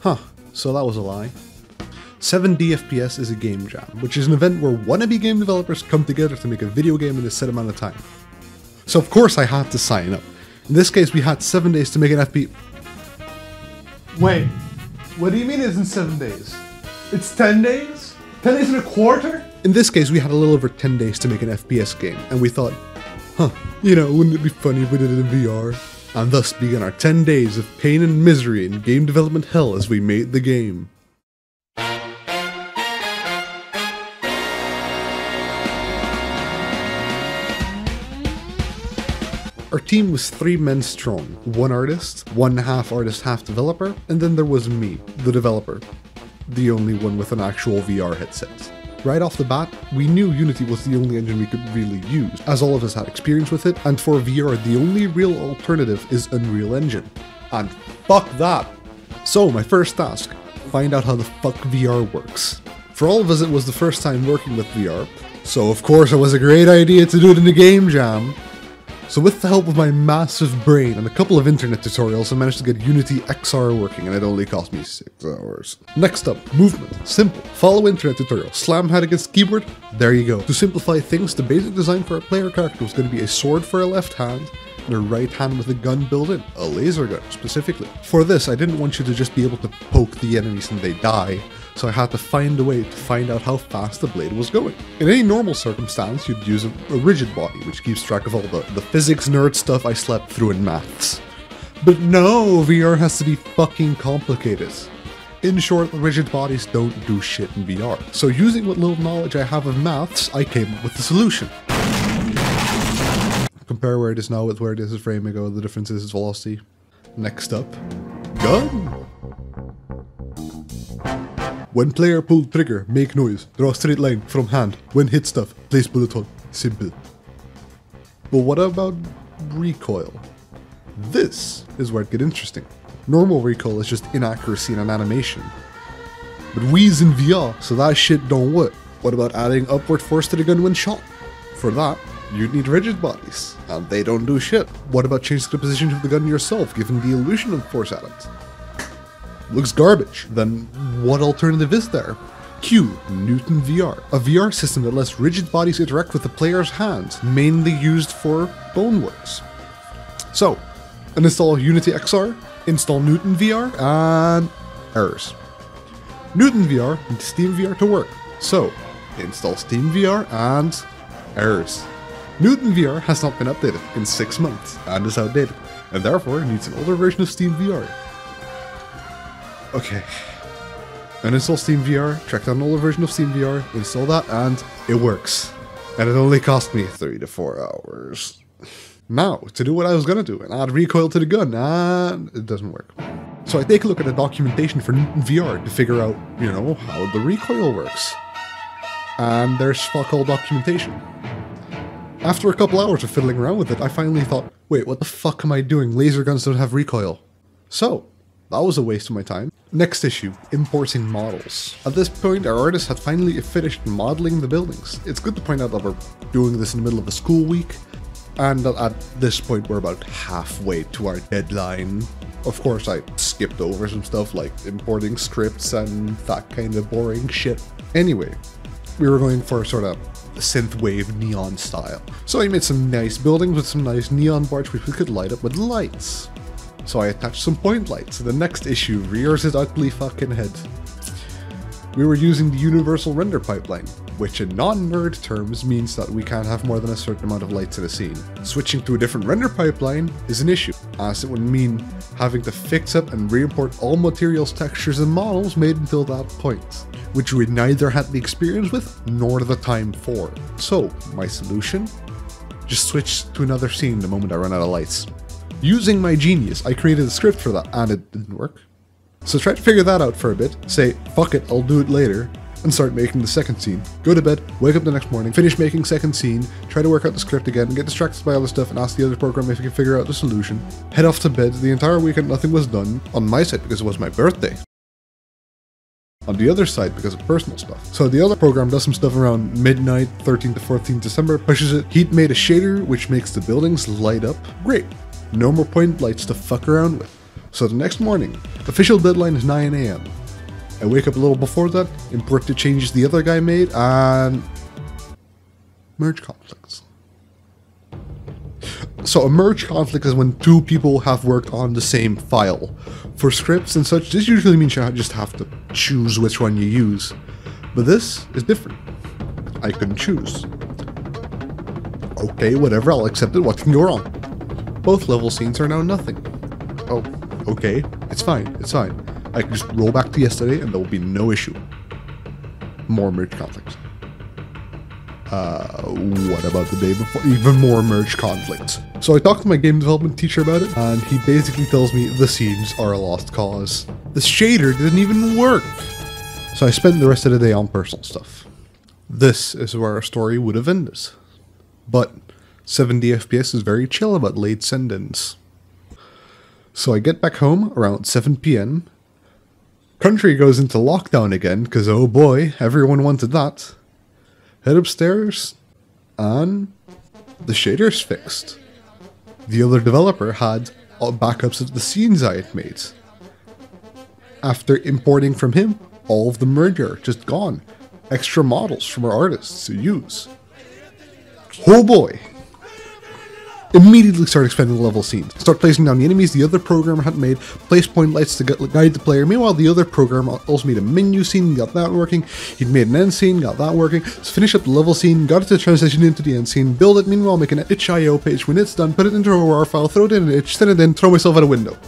Huh, so that was a lie. 7D FPS is a game jam, which is an event where wannabe game developers come together to make a video game in a set amount of time. So of course I had to sign up. In this case we had 7 days to make an FP... Wait, what do you mean it isn't 7 days? It's 10 days? 10 days and a quarter? In this case we had a little over 10 days to make an FPS game, and we thought, huh, you know, wouldn't it be funny if we did it in VR? And thus began our 10 days of pain and misery in game development hell as we made the game. Our team was 3 men strong, 1 artist, 1 half artist, half developer, and then there was me, the developer, the only one with an actual VR headset. Right off the bat, we knew Unity was the only engine we could really use, as all of us had experience with it, and for VR the only real alternative is Unreal Engine. And fuck that! So my first task, find out how the fuck VR works. For all of us it was the first time working with VR, so of course it was a great idea to do it in a game jam. So with the help of my massive brain and a couple of internet tutorials, I managed to get Unity XR working, and it only cost me 6 hours. Next up, movement. Simple. Follow internet tutorial. Slam head against keyboard. There you go. To simplify things, the basic design for a player character was going to be a sword for a left hand, and a right hand with a gun built in. A laser gun, specifically. For this, I didn't want you to just be able to poke the enemies and they die, so I had to find a way to find out how fast the blade was going. In any normal circumstance, you'd use a rigid body, which keeps track of all the physics nerd stuff I slept through in maths. But no, VR has to be fucking complicated. In short, rigid bodies don't do shit in VR. So using what little knowledge I have of maths, I came up with the solution. Compare where it is now with where it is a frame ago, the difference is its velocity. Next up, gun! When player pull trigger, make noise, draw straight line from hand. When hit stuff, place bullet hole. Simple. But what about recoil? This is where it gets interesting. Normal recoil is just inaccuracy in an animation. But we's in VR, so that shit don't work. What about adding upward force to the gun when shot? For that, you'd need rigid bodies, and they don't do shit. What about changing the position of the gun yourself, given the illusion of force added? Looks garbage. Then what alternative is there? Q, Newton VR. A VR system that lets rigid bodies interact with the player's hands, mainly used for boneworks. So, uninstall Unity XR, install Newton VR, and errors. Newton VR needs Steam VR to work. So, install Steam VR and errors. Newton VR has not been updated in 6 months and is outdated, and therefore needs an older version of Steam VR. Okay, uninstall Steam VR, track down an older version of Steam VR, install that, and it works. And it only cost me 3 to 4 hours. Now, to do what I was gonna do, and add recoil to the gun, and it doesn't work. So I take a look at the documentation for Newton VR to figure out, you know, how the recoil works. And there's fuck all documentation. After a couple hours of fiddling around with it, I finally thought, wait, what the fuck am I doing? Laser guns don't have recoil. So, that was a waste of my time. Next issue, importing models. At this point, our artist had finally finished modeling the buildings. It's good to point out that we're doing this in the middle of a school week, and that at this point we're about halfway to our deadline. Of course, I skipped over some stuff like importing scripts and that kind of boring shit. Anyway, we were going for sort of synthwave neon style. So I made some nice buildings with some nice neon bars which we could light up with lights. So I attached some point lights, and the next issue rears its ugly fucking head. We were using the universal render pipeline, which in non-nerd terms means that we can't have more than a certain amount of lights in a scene. Switching to a different render pipeline is an issue, as it would mean having to fix up and re-import all materials, textures, and models made until that point, which we neither had the experience with nor the time for. So, my solution? Just switch to another scene the moment I run out of lights. Using my genius, I created a script for that, and it didn't work. So try to figure that out for a bit, say, fuck it, I'll do it later, and start making the second scene. Go to bed, wake up the next morning, finish making second scene, try to work out the script again, get distracted by other stuff and ask the other program if you can figure out the solution. Head off to bed. The entire weekend nothing was done, on my side because it was my birthday. On the other side because of personal stuff. So the other program does some stuff around midnight, 13th to 14th December, pushes it. Heat made a shader which makes the buildings light up. Great. No more point lights to fuck around with. So the next morning, official deadline is 9 AM. I wake up a little before that, import the changes the other guy made, and merge conflicts. So a merge conflict is when two people have worked on the same file. For scripts and such, this usually means you just have to choose which one you use. But this is different. I couldn't choose. Okay, whatever, I'll accept it. What can go wrong? Both level scenes are now nothing. Oh, okay, it's fine, it's fine. I can just roll back to yesterday and there will be no issue. More merge conflicts. What about the day before? Even more merge conflicts. So I talked to my game development teacher about it, and he basically tells me the scenes are a lost cause. The shader didn't even work! So I spent the rest of the day on personal stuff. This is where our story would have ended. But 70 FPS is very chill about late send-ins. So I get back home around 7 PM. Country goes into lockdown again, because oh boy, everyone wanted that. Head upstairs, and the shader's fixed. The other developer had backups of the scenes I had made. After importing from him, all of the merge are just gone. Extra models from our artists to use. Oh boy! Immediately start expanding the level scenes. Start placing down the enemies the other programmer had made, place point lights to guide the player. Meanwhile, the other programmer also made a menu scene, got that working. He'd made an end scene, got that working. So finish up the level scene, got it to transition into the end scene, build it, meanwhile make an itch.io page. When it's done, put it into a RAR file, throw it in an itch, send it in, throw myself out a window.